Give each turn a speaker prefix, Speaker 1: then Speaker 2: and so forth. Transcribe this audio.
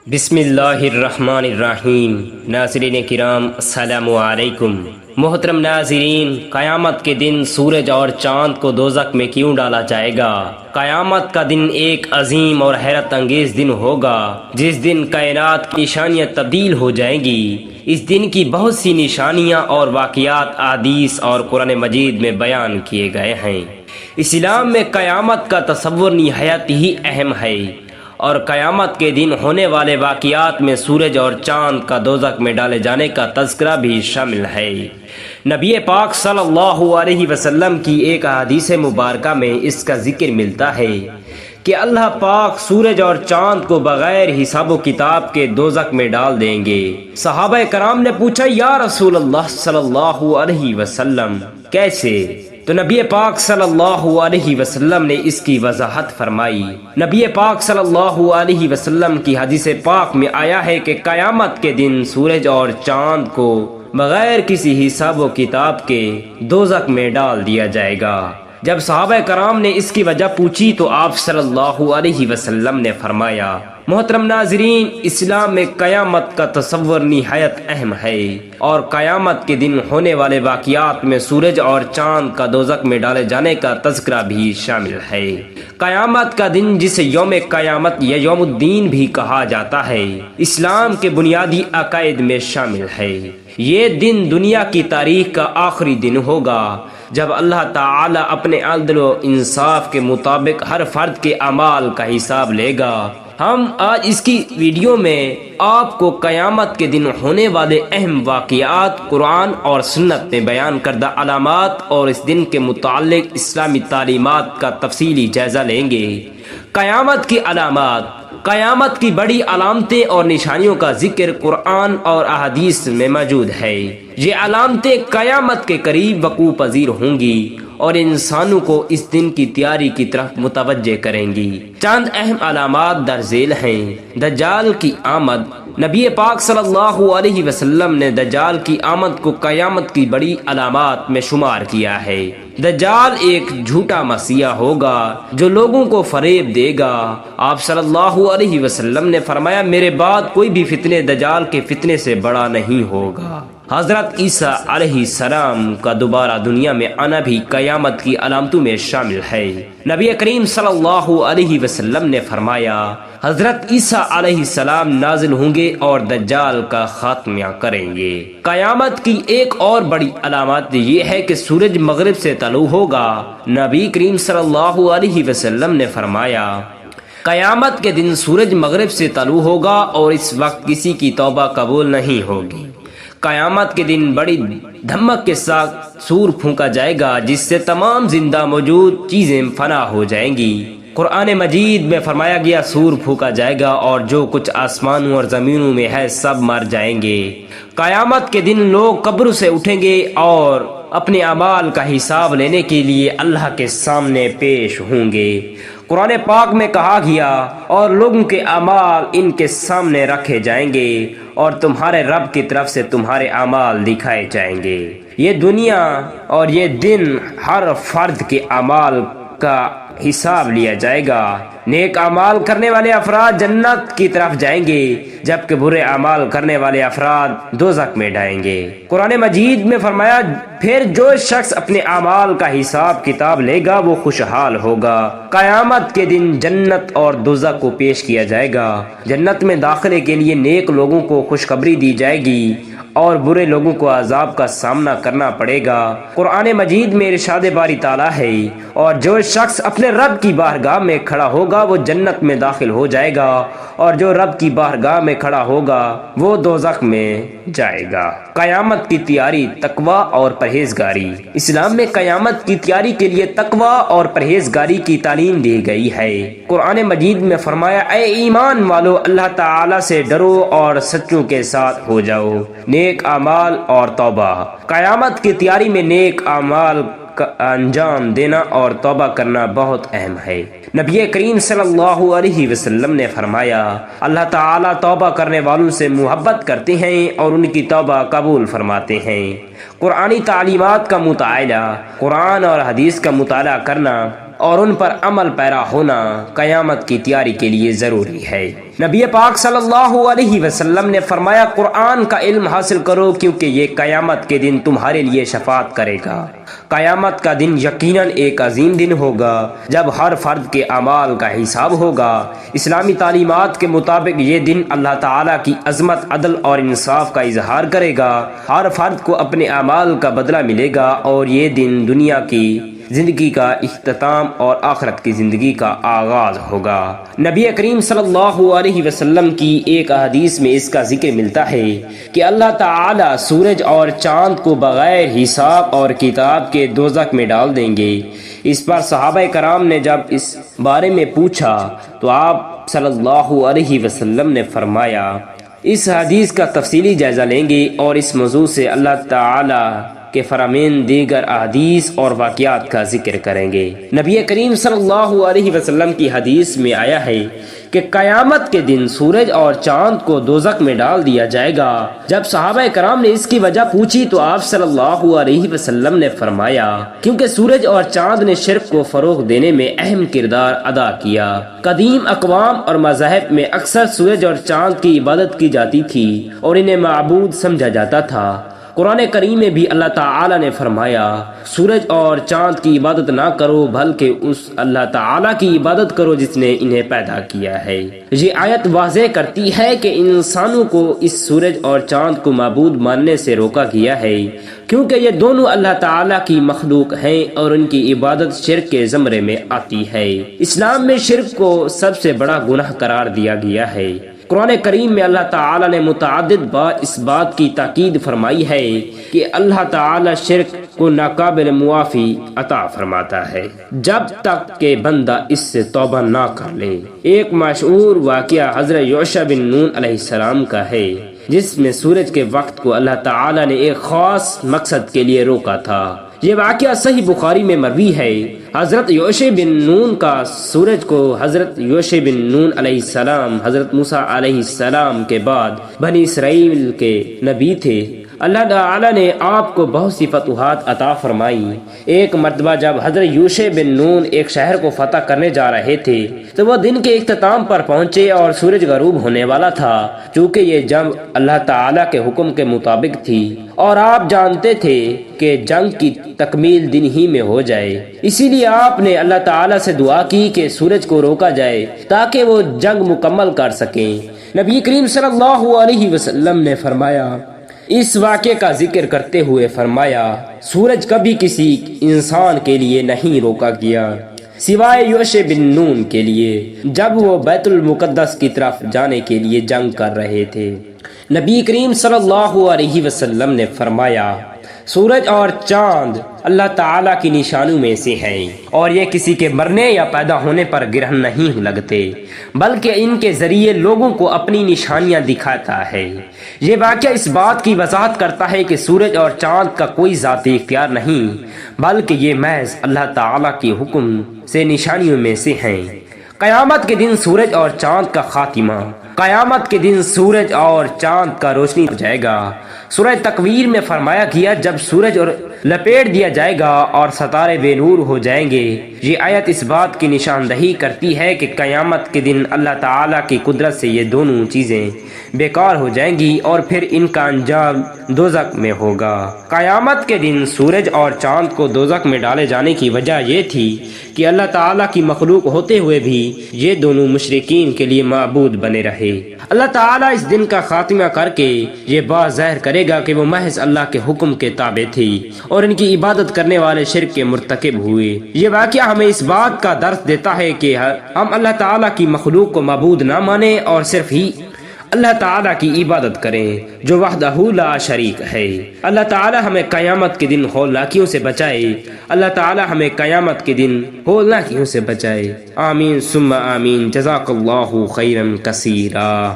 Speaker 1: بسم اللہ الرحمن الرحیم۔ ناظرین کرام السلام علیکم۔ محترم ناظرین، قیامت کے دن سورج اور چاند کو دوزخ میں کیوں ڈالا جائے گا؟ قیامت کا دن ایک عظیم اور حیرت انگیز دن ہوگا جس دن کائنات کی نشانیاں تبدیل ہو جائیں گی۔ اس دن کی بہت سی نشانیاں اور واقعات احادیث اور قرآن مجید میں بیان کیے گئے ہیں۔ اسلام میں قیامت کا تصور نہایت ہی اہم ہے اور قیامت کے دن ہونے والے واقعات میں سورج اور چاند کا دوزخ میں ڈالے جانے کا تذکرہ بھی شامل ہے۔ نبی پاک صلی اللہ علیہ وسلم کی ایک حدیث مبارکہ میں اس کا ذکر ملتا ہے کہ اللہ پاک سورج اور چاند کو بغیر حساب و کتاب کے دوزخ میں ڈال دیں گے۔ صحابہ کرام نے پوچھا، یا رسول اللہ صلی اللہ علیہ وسلم کیسے؟ تو نبی پاک صلی اللہ علیہ وسلم نے اس کی وضاحت فرمائی۔ نبی پاک صلی اللہ علیہ وسلم کی حدیث پاک میں آیا ہے کہ قیامت کے دن سورج اور چاند کو بغیر کسی حساب و کتاب کے دوزخ میں ڈال دیا جائے گا۔ جب صحابہ کرام نے اس کی وجہ پوچھی تو آپ صلی اللہ علیہ وسلم نے فرمایا، محترم ناظرین، اسلام میں قیامت کا تصور نہایت اہم ہے اور قیامت کے دن ہونے والے واقعات میں سورج اور چاند کا دوزخ میں ڈالے جانے کا تذکرہ بھی شامل ہے۔ قیامت کا دن جسے یوم قیامت یا یوم الدین بھی کہا جاتا ہے، اسلام کے بنیادی عقائد میں شامل ہے۔ یہ دن دنیا کی تاریخ کا آخری دن ہوگا جب اللہ تعالی اپنے عدل و انصاف کے مطابق ہر فرد کے اعمال کا حساب لے گا۔ ہم آج اس کی ویڈیو میں آپ کو قیامت کے دن ہونے والے اہم واقعات، قرآن اور سنت میں بیان کردہ علامات اور اس دن کے متعلق اسلامی تعلیمات کا تفصیلی جائزہ لیں گے۔ قیامت کی علامات۔ قیامت کی بڑی علامتیں اور نشانیوں کا ذکر قرآن اور احادیث میں موجود ہے۔ یہ علامتیں قیامت کے قریب وقوع پذیر ہوں گی اور انسانوں کو اس دن کی تیاری کی طرف متوجہ کریں گی۔ چند اہم علامات درج ذیل ہیں۔ دجال کی آمد۔ نبی پاک صلی اللہ علیہ وسلم نے دجال کی آمد کو قیامت کی بڑی علامات میں شمار کیا ہے۔ دجال ایک جھوٹا مسیح ہوگا جو لوگوں کو فریب دے گا۔ آپ صلی اللہ علیہ وسلم نے فرمایا، میرے بعد کوئی بھی فتنے دجال کے فتنے سے بڑا نہیں ہوگا۔ حضرت عیسیٰ علیہ السلام کا دوبارہ دنیا میں آنا بھی قیامت کی علامتوں میں شامل ہے۔ نبی کریم صلی اللہ علیہ وسلم نے فرمایا، حضرت عیسیٰ علیہ السلام نازل ہوں گے اور دجال کا خاتمہ کریں گے۔ قیامت کی ایک اور بڑی علامت یہ ہے کہ سورج مغرب سے طلوع ہوگا۔ نبی کریم صلی اللہ علیہ وسلم نے فرمایا، قیامت کے دن سورج مغرب سے طلوع ہوگا اور اس وقت کسی کی توبہ قبول نہیں ہوگی۔ قیامت کے دن بڑی دھمک کے ساتھ سور پھونکا جائے گا جس سے تمام زندہ موجود چیزیں فنا ہو جائیں گی۔ قرآن مجید میں فرمایا گیا، سور پھونکا جائے گا اور جو کچھ آسمانوں اور زمینوں میں ہے سب مر جائیں گے۔ قیامت کے دن لوگ قبر سے اٹھیں گے اور اپنے اعمال کا حساب لینے کے لیے اللہ کے سامنے پیش ہوں گے۔ قرآن پاک میں کہا گیا، اور لوگوں کے اعمال ان کے سامنے رکھے جائیں گے اور تمہارے رب کی طرف سے تمہارے اعمال دکھائے جائیں گے۔ یہ دنیا اور یہ دن ہر فرد کے اعمال کا حساب لیا جائے گا۔ نیک اعمال کرنے والے افراد جنت کی طرف جائیں گے جبکہ برے اعمال کرنے والے افراد دوزخ میں جائیں گے۔ قرآن مجید میں فرمایا، پھر جو شخص اپنے اعمال کا حساب کتاب لے گا وہ خوشحال ہوگا۔ قیامت کے دن جنت اور دوزخ کو پیش کیا جائے گا۔ جنت میں داخلے کے لیے نیک لوگوں کو خوشخبری دی جائے گی اور برے لوگوں کو عذاب کا سامنا کرنا پڑے گا۔ قرآن مجید میں ارشاد باری تعالیٰ ہے، اور جو شخص اپنے رب کی بارگاہ میں کھڑا ہوگا وہ جنت میں داخل ہو جائے گا اور جو رب کی بارگاہ میں کھڑا ہوگا وہ دوزخ میں جائے گا۔ قیامت کی تیاری، تقوی اور پرہیزگاری۔ اسلام میں قیامت کی تیاری کے لیے تقوی اور پرہیزگاری کی تعلیم دی گئی ہے۔ قرآن مجید میں فرمایا، اے ایمان والو، اللہ تعالی سے ڈرو اور سچوں کے ساتھ ہو جاؤ۔ نیک اعمال اور توبہ۔ قیامت کی تیاری میں نیک اعمال کا انجام دینا اور توبہ کرنا بہت اہم ہے۔ نبی کریم صلی اللہ علیہ وسلم نے فرمایا، اللہ تعالیٰ توبہ کرنے والوں سے محبت کرتے ہیں اور ان کی توبہ قبول فرماتے ہیں۔ قرآنی تعلیمات کا مطالعہ۔ قرآن اور حدیث کا مطالعہ کرنا اور ان پر عمل پیرا ہونا قیامت کی تیاری کے لیے ضروری ہے۔ نبی پاک صلی اللہ علیہ وسلم نے فرمایا، قرآن کا علم حاصل کرو کیونکہ یہ قیامت کے دن تمہارے لیے شفاعت کرے گا۔ قیامت کا دن یقیناً ایک عظیم دن ہوگا جب ہر فرد کے اعمال کا حساب ہوگا۔ اسلامی تعلیمات کے مطابق یہ دن اللہ تعالیٰ کی عظمت، عدل اور انصاف کا اظہار کرے گا۔ ہر فرد کو اپنے اعمال کا بدلہ ملے گا اور یہ دن دنیا کی زندگی کا اختتام اور آخرت کی زندگی کا آغاز ہوگا۔ نبی کریم صلی اللہ علیہ وسلم کی ایک حدیث میں اس کا ذکر ملتا ہے کہ اللہ تعالی سورج اور چاند کو بغیر حساب اور کتاب کے دوزخ میں ڈال دیں گے۔ اس پر صحابہ کرام نے جب اس بارے میں پوچھا تو آپ صلی اللہ علیہ وسلم نے فرمایا، اس حدیث کا تفصیلی جائزہ لیں گے اور اس موضوع سے اللہ تعالی کے فرامین دیگر احادیث اور واقعات کا ذکر کریں گے۔ نبی کریم صلی اللہ علیہ وسلم کی حدیث میں آیا ہے کہ قیامت کے دن سورج اور چاند کو دوزخ میں ڈال دیا جائے گا۔ جب صحابہ کرام نے اس کی وجہ پوچھی تو آپ صلی اللہ علیہ وسلم نے فرمایا، کیونکہ سورج اور چاند نے شرک کو فروغ دینے میں اہم کردار ادا کیا۔ قدیم اقوام اور مذاہب میں اکثر سورج اور چاند کی عبادت کی جاتی تھی اور انہیں معبود سمجھا جاتا تھا۔ قرآن کریم میں بھی اللہ تعالی نے فرمایا، سورج اور چاند کی عبادت نہ کرو بلکہ اس اللہ تعالی کی عبادت کرو جس نے انہیں پیدا کیا ہے۔ یہ آیت واضح کرتی ہے کہ انسانوں کو اس سورج اور چاند کو معبود ماننے سے روکا گیا ہے، کیونکہ یہ دونوں اللہ تعالی کی مخلوق ہیں اور ان کی عبادت شرک کے زمرے میں آتی ہے۔ اسلام میں شرک کو سب سے بڑا گناہ قرار دیا گیا ہے۔ قرآن کریم میں اللہ تعالی نے متعدد بار اس بات کی تاکید فرمائی ہے کہ اللہ تعالی شرک کو ناقابل معافی عطا فرماتا ہے جب تک کہ بندہ اس سے توبہ نہ کر لے۔ ایک مشہور واقعہ حضرت یوشع بن نون علیہ السلام کا ہے، جس میں سورج کے وقت کو اللہ تعالی نے ایک خاص مقصد کے لیے روکا تھا۔ یہ واقعہ صحیح بخاری میں مروی ہے۔ حضرت یوشع بن نون کا سورج کو حضرت یوشع بن نون علیہ السلام حضرت موسیٰ علیہ السلام کے بعد بنی اسرائیل کے نبی تھے۔ اللہ تعالی نے آپ کو بہت سی فتوحات عطا فرمائی۔ ایک مرتبہ جب حضرت یوشع بن نون ایک شہر کو فتح کرنے جا رہے تھے تو وہ دن کے اختتام پر پہنچے اور سورج غروب ہونے والا تھا۔ چونکہ یہ جنگ اللہ تعالی کے حکم کے مطابق تھی اور آپ جانتے تھے کہ جنگ کی تکمیل دن ہی میں ہو جائے، اسی لیے آپ نے اللہ تعالی سے دعا کی کہ سورج کو روکا جائے تاکہ وہ جنگ مکمل کر سکیں۔ نبی کریم صلی اللہ علیہ وسلم نے فرمایا، اس واقعے کا ذکر کرتے ہوئے فرمایا، سورج کبھی کسی انسان کے لیے نہیں روکا گیا سوائے یوشع بن نون کے لیے جب وہ بیت المقدس کی طرف جانے کے لیے جنگ کر رہے تھے۔ نبی کریم صلی اللہ علیہ وسلم نے فرمایا، سورج اور چاند اللہ تعالیٰ کی نشانوں میں سے ہیں اور یہ کسی کے مرنے یا پیدا ہونے پر گرہن نہیں لگتے بلکہ ان کے ذریعے لوگوں کو اپنی نشانیاں دکھاتا ہے۔ یہ واقعہ اس بات کی وضاحت کرتا ہے کہ سورج اور چاند کا کوئی ذاتی اختیار نہیں بلکہ یہ محض اللہ تعالیٰ کے حکم سے نشانیوں میں سے ہیں۔ قیامت کے دن سورج اور چاند کا خاتمہ، قیامت کے دن سورج اور چاند کا روشنی ہو جائے گا۔ سورہ تکویر میں فرمایا گیا، جب سورج اور لپیٹ دیا جائے گا اور ستارے بے نور ہو جائیں گے۔ یہ آیت اس بات کی نشاندہی کرتی ہے کہ قیامت کے دن اللہ تعالیٰ کی قدرت سے یہ دونوں چیزیں بیکار ہو جائیں گی اور پھر ان کا انجام دوزخ میں ہوگا۔ قیامت کے دن سورج اور چاند کو دوزخ میں ڈالے جانے کی وجہ یہ تھی کہ اللہ تعالیٰ کی مخلوق ہوتے ہوئے بھی یہ دونوں مشرکین کے لیے معبود بنے رہے۔ اللہ تعالیٰ اس دن کا خاتمہ کر کے یہ بات ظاہر کرے گا کہ وہ محض اللہ کے حکم کے تابع تھی اور ان کی عبادت کرنے والے شرک کے مرتکب ہوئے۔ یہ واقعہ ہمیں اس بات کا درس دیتا ہے کہ ہم اللہ تعالیٰ کی مخلوق کو معبود نہ مانیں اور صرف ہی اللہ تعالیٰ کی عبادت کریں جو وحدہ لا شریک ہے۔ اللہ تعالیٰ ہمیں قیامت کے دن ہولناکیوں سے بچائے۔ اللہ تعالیٰ ہمیں قیامت کے دن ہولناکیوں سے بچائے۔ آمین ثم آمین۔ جزاک اللہ خیرا کثیرا۔